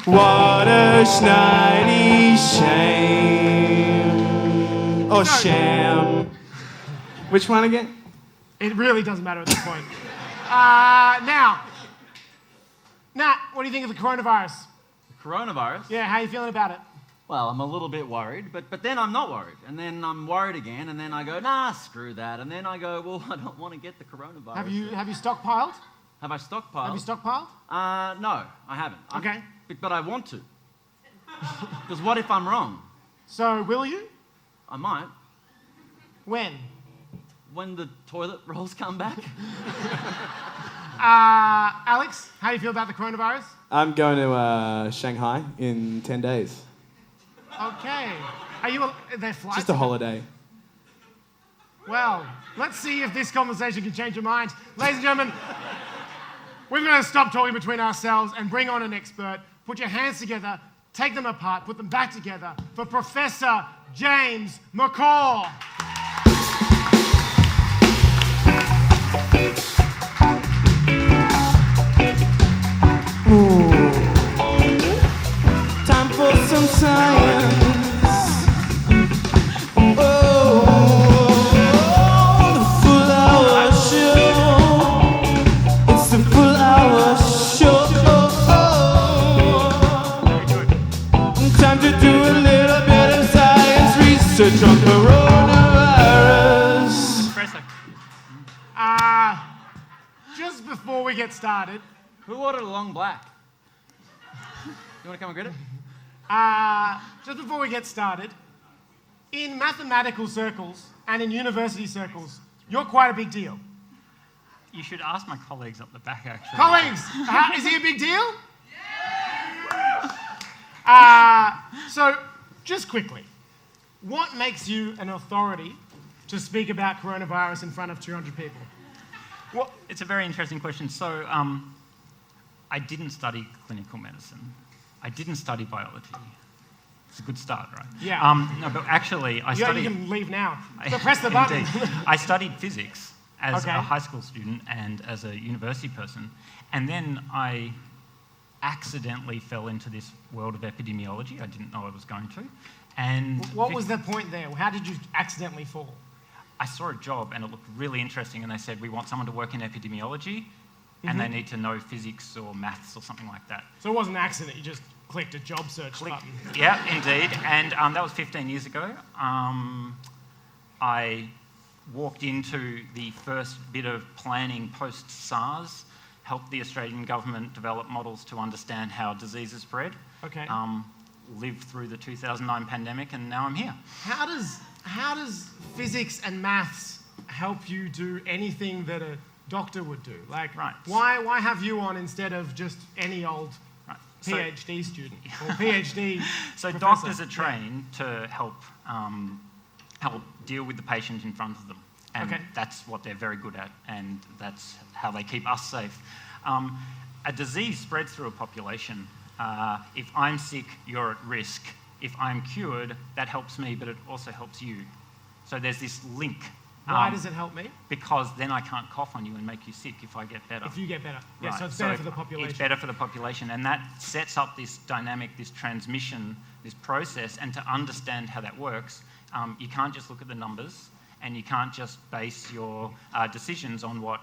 What a schneidi shame. Or sham. Which one again? It really doesn't matter at this point. Now, Nat, what do you think of the coronavirus? Coronavirus? Yeah, how are you feeling about it? Well, I'm a little bit worried, but then I'm not worried. And then I'm worried again, and then I go, nah, screw that. And then I go, well, I don't want to get the coronavirus. Have you stockpiled? Have I stockpiled? Have you stockpiled? No, I haven't. Okay. But I want to. Because what if I'm wrong? So, will you? I might. When? When the toilet rolls come back. Alex, how do you feel about the coronavirus? I'm going to Shanghai in 10 days. Okay. Are you? Their flights? Just a holiday. Well, let's see if this conversation can change your mind. Ladies and gentlemen, we're going to stop talking between ourselves and bring on an expert. Put your hands together, take them apart, put them back together for Professor James McCaw. Time for some science. The full hour show. It's the full hour show. Time to do a little bit of science research on coronavirus. Just before we get started, Who ordered a long black? You want to come and get it? just before we get started, in mathematical circles and in university circles, you're quite a big deal. You should ask my colleagues up the back, actually. Colleagues, is he a big deal? So, just quickly, what makes you an authority to speak about coronavirus in front of 200 people? It's a very interesting question. So, I didn't study clinical medicine. I didn't study biology. It's a good start, right? Yeah. No, but actually, I studied... You can leave now. So press the button. Indeed. I studied physics as Okay. a high school student and as a university person. And then I accidentally fell into this world of epidemiology. I didn't know I was going to. And What was the point there? How did you accidentally fall? I saw a job and it looked really interesting, and they said, we want someone to work in epidemiology and they need to know physics or maths or something like that. So it wasn't an accident, you just clicked a job search button. Yeah, indeed. And that was 15 years ago. I walked into the first bit of planning post-SARS, helped the Australian government develop models to understand how diseases spread. Okay. Lived through the 2009 pandemic, and now I'm here. How does physics and maths help you do anything that a doctor would do? Like, Right. why have you on instead of just any old Right. So, PhD student or PhD so professor? doctors are trained to help deal with the patient in front of them. And Okay. that's what they're very good at, and that's how they keep us safe. A disease spreads through a population. If I'm sick, you're at risk. If I'm cured, that helps me, but it also helps you. So there's this link. Why does it help me? Because then I can't cough on you and make you sick if I get better. If you get better. Yeah, Right. so it's better for the population. It's better for the population, and that sets up this dynamic, this transmission, this process. And to understand how that works, you can't just look at the numbers, and you can't just base your decisions on what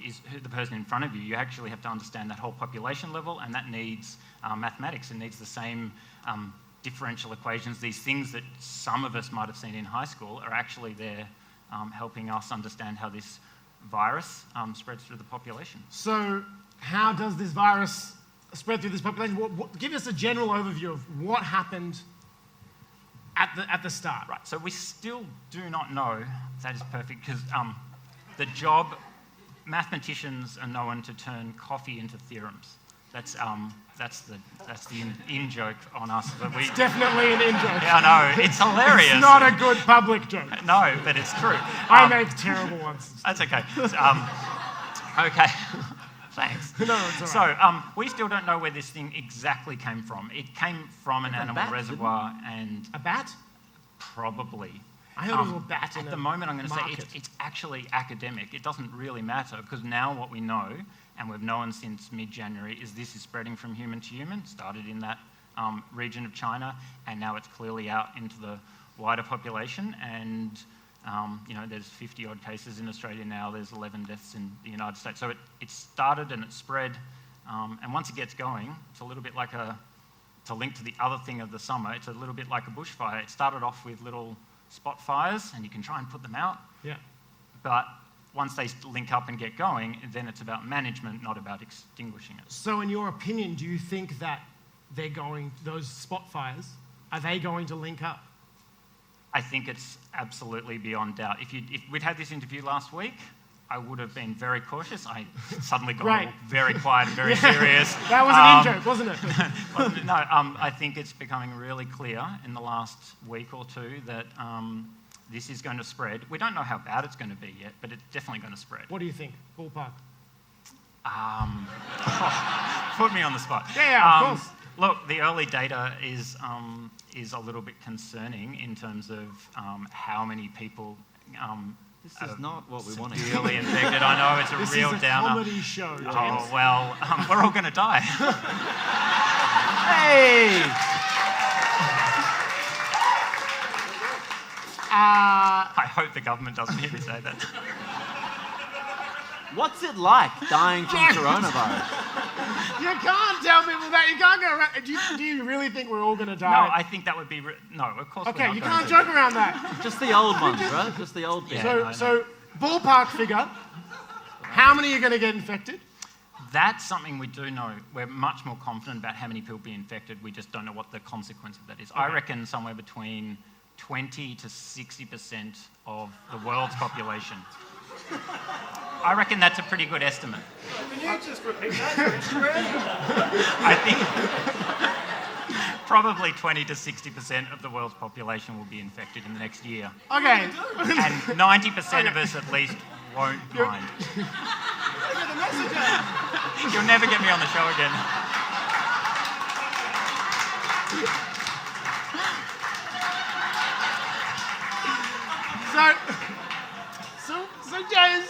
is the person in front of you. You actually have to understand that whole population level, and that needs mathematics. It needs the same differential equations. These things that some of us might have seen in high school are actually there helping us understand how this virus spreads through the population. So how does this virus spread through this population? Give us a general overview of what happened at the start. Right, so we still do not know. That is perfect, because the job, mathematicians are known to turn coffee into theorems. That's the in-joke on us. But It's definitely an in-joke. Yeah, I know, it's hilarious. It's not a good public joke. No, but it's true. I make terrible ones. That's okay. Okay, thanks. No, it's all right. So we still don't know where this thing exactly came from. It came from an animal bat, reservoir, and A bat? probably. I heard it was a bat in At a the moment, I'm going to say market. it's actually academic. It doesn't really matter, because now what we know and we've known since mid-January, is this is spreading from human to human. Started in that region of China, and now it's clearly out into the wider population. And there's 50 odd cases in Australia now. There's 11 deaths in the United States. So it started and it spread, and once it gets going, it's a little bit like to link to the other thing of the summer, it's a little bit like a bushfire. It started off with little spot fires, and you can try and put them out. Yeah. But once they link up and get going, then it's about management, not about extinguishing it. So in your opinion, do you think that those spot fires, are they going to link up? I think it's absolutely beyond doubt. If we'd had this interview last week, I would have been very cautious. I suddenly got all very quiet and very serious. That was an in-joke, wasn't it? No, I think it's becoming really clear in the last week or two that this is going to spread. We don't know how bad it's going to be yet, but it's definitely going to spread. What do you think? Ballpark? Put me on the spot. Yeah, of course. Look, the early data is a little bit concerning in terms of how many people. This is not what we want to hear. Severely infected. I know it's a real downer. This is a comedy show, James. Oh well, we're all going to die. Hey! I hope the government doesn't hear me say that. What's it like dying from coronavirus? You can't tell people that. You can't go around. Do you really think we're all going to die? No, I think that would be... no, of course Okay, we're not you going can't to. joke around that. Just the old ones, right? Just the old people. Yeah. So ballpark figure, how many are going to get infected? That's something we do know. We're much more confident about how many people be infected. We just don't know what the consequence of that is. Okay. I reckon somewhere between 20 to 60% of the world's population. I reckon that's a pretty good estimate. Can you just repeat that? I think probably 20 to 60% of the world's population will be infected in the next year. Okay. And 90% of us at least won't mind. You'll never get me on the show again. So James,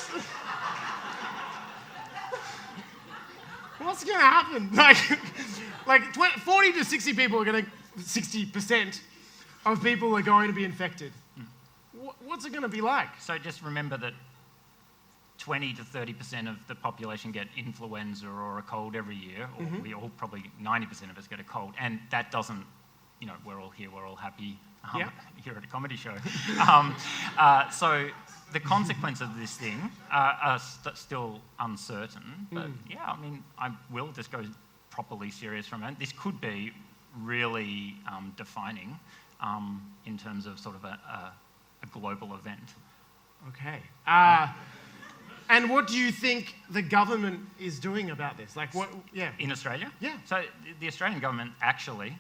what's going to happen? Like 40 to 60 people are going to, 60% of people are going to be infected. What's it going to be like? So just remember that 20 to 30% of the population get influenza or a cold every year, or we all probably 90% of us get a cold, and that doesn't, we're all here, we're all happy here at a comedy show. So the consequence of this thing are still uncertain, but I will just go properly serious for a moment. This could be really defining in terms of sort of a global event. Okay. And what do you think the government is doing about this? Like what? Yeah. In Australia? Yeah. So the Australian government actually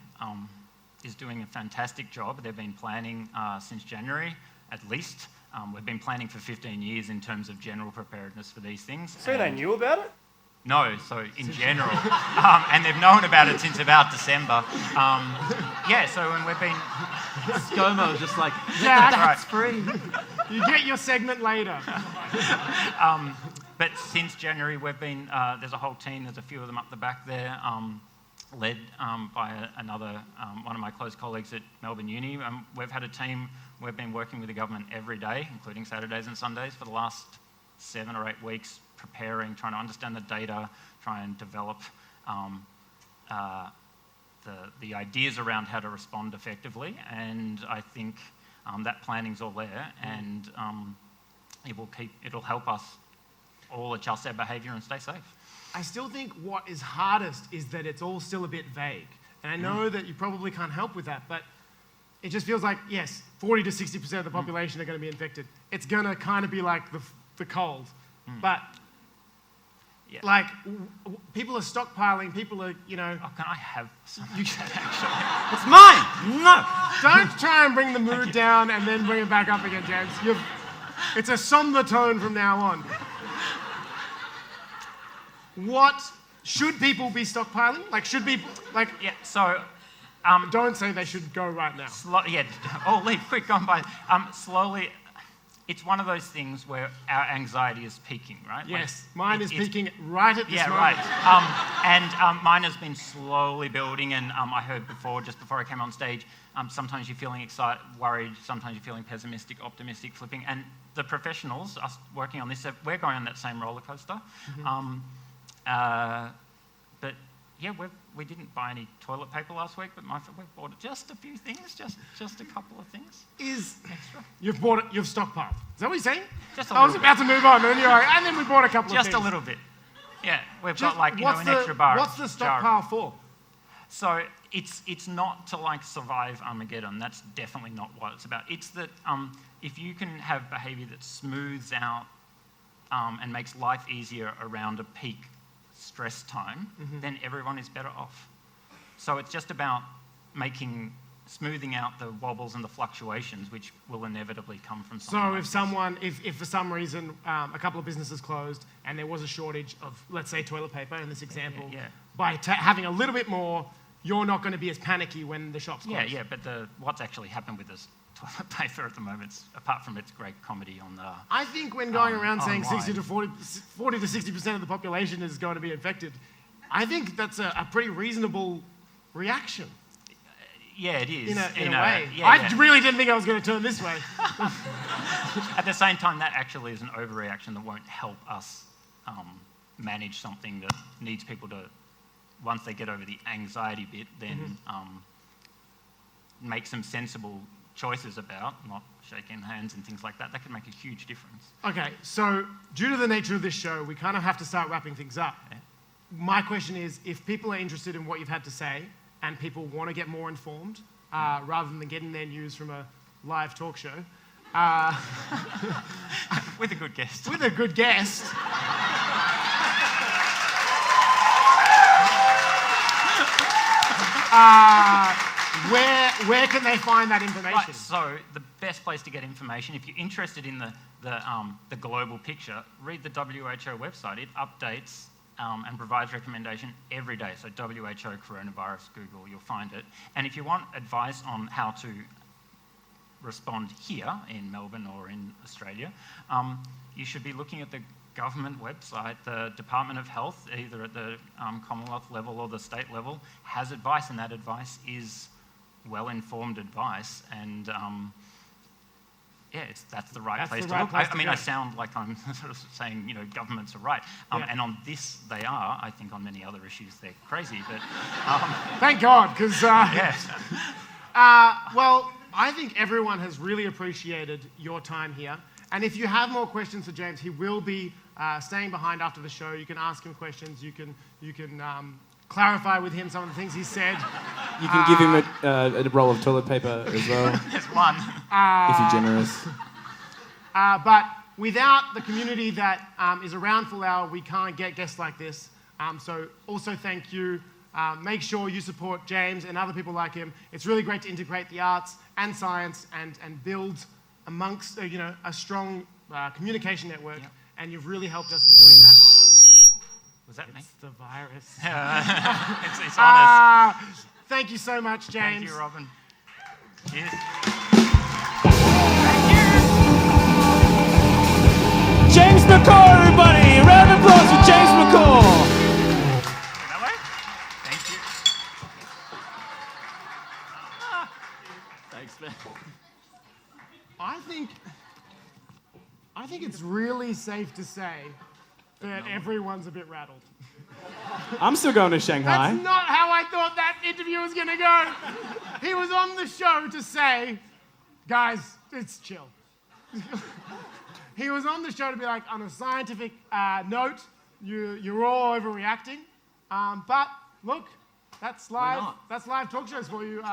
is doing a fantastic job. They've been planning since January, at least. We've been planning for 15 years in terms of general preparedness for these things. So they knew about it? No, so in general. And they've known about it since about December. So when we've been... ScoMo was just like, Jack, that's free. You get your segment later. But since January, we've been... there's a whole team, there's a few of them up the back there, led by another, one of my close colleagues at Melbourne Uni. We've had a team, we've been working with the government every day, including Saturdays and Sundays, for the last 7 or 8 weeks, preparing, trying to understand the data, try and develop the ideas around how to respond effectively. And I think that planning's all there, and it'll help us all adjust our behaviour and stay safe. I still think what is hardest is that it's all still a bit vague. And I know that you probably can't help with that, but it just feels like, yes, 40 to 60% of the population are going to be infected. It's going to kind of be like the cold. But, like, people are stockpiling, people are, Oh, can I have some of that, actually? It's mine! No! Don't try and bring the mood down and then bring it back up again, James. It's a somber tone from now on. What should people be stockpiling? Like, should be like? Yeah. So, don't say they should go right now. leave quick. Go and buy. Slowly. it's one of those things where our anxiety is peaking, right? Yes, mine is peaking right at this moment. Right. Mine has been slowly building, and I heard before, just before I came on stage, sometimes you're feeling excited, worried, sometimes you're feeling pessimistic, optimistic, flipping, and the professionals, us working on this, we're going on that same roller coaster. But yeah, we didn't buy any toilet paper last week, but we bought just a few things, just a couple of things. Extra. You've bought it, you've stockpiled. Is that what you're saying? Just a I was little about to move on, and you're like, and then we bought a couple of things. Just a little bit. Yeah, we've got like an extra bar. What's the stockpile for? So it's not to like survive Armageddon. That's definitely not what it's about. It's that if you can have behaviour that smooths out and makes life easier around a peak stress time, then everyone is better off. So it's just about smoothing out the wobbles and the fluctuations, which will inevitably come from something. So if for some reason a couple of businesses closed and there was a shortage of, let's say, toilet paper in this example, by having a little bit more, you're not going to be as panicky when the shops close. Yeah, but what's actually happened with this toilet paper at the moment, apart from its great comedy on the... I think when going around saying online. 40 to 60% of the population is going to be infected, I think that's a pretty reasonable reaction. Yeah, it is. In a way. Yeah, I really didn't think I was going to turn this way. At the same time, that actually is an overreaction that won't help us manage something that needs people to, once they get over the anxiety bit, then make some sensible choices about, not shaking hands and things like that. That can make a huge difference. Okay, so due to the nature of this show, we kind of have to start wrapping things up. Yeah. My question is, if people are interested in what you've had to say and people want to get more informed, rather than getting their news from a live talk show, With a good guest. with a good guest, where can they find that information? Right, so the best place to get information, if you're interested in the global picture, read the WHO website. It updates and provides recommendation every day. So WHO, coronavirus, Google, you'll find it. And if you want advice on how to respond here in Melbourne or in Australia, you should be looking at the government website. The Department of Health, either at the Commonwealth level or the state level, has advice, and that advice is well-informed advice. And that's the right place to look. I mean, I sound like I'm sort of saying, governments are right. And on this, they are. I think on many other issues, they're crazy. But Thank God, because yes. well, I think everyone has really appreciated your time here. And if you have more questions for James, he will be staying behind after the show. You can ask him questions. You can clarify with him some of the things he said. You can give him a roll of toilet paper as well, There's one. if you're generous. But without the community that is around Full Hour, we can't get guests like this. So also thank you. Make sure you support James and other people like him. It's really great to integrate the arts and science and build amongst a strong communication network. Yep. And you've really helped us in doing that. Was that me? It's the virus. It's honest. Thank you so much, James. Thank you, Robin. Cheers. James McCaw, everybody! Round of applause for James McCaw! That way? Thank you. Thanks, man. I think it's really safe to say that everyone's a bit rattled. I'm still going to Shanghai. That's not how I thought that interview was going to go. He was on the show to say, guys, it's chill. He was on the show to be like, on a scientific note, you're all overreacting. But look, that's live. That's live talk shows for you.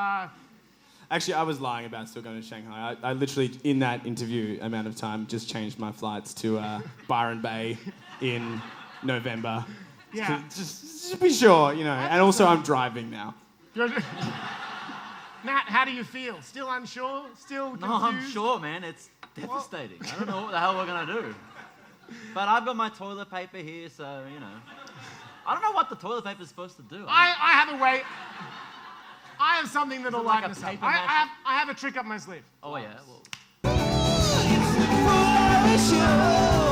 Actually, I was lying about still going to Shanghai. I literally, in that interview amount of time, just changed my flights to Byron Bay in November. Yeah. Just to be sure, And also, I'm driving now. Matt, how do you feel? Still unsure? Still confused? No, I'm sure, man. It's devastating. I don't know what the hell we're going to do. But I've got my toilet paper here, so, I don't know what the toilet paper is supposed to do. I have a way. I have something that'll Is it like lighten a us up. paper I mache? have a trick up my sleeve. Oh, yeah. Well. for a show.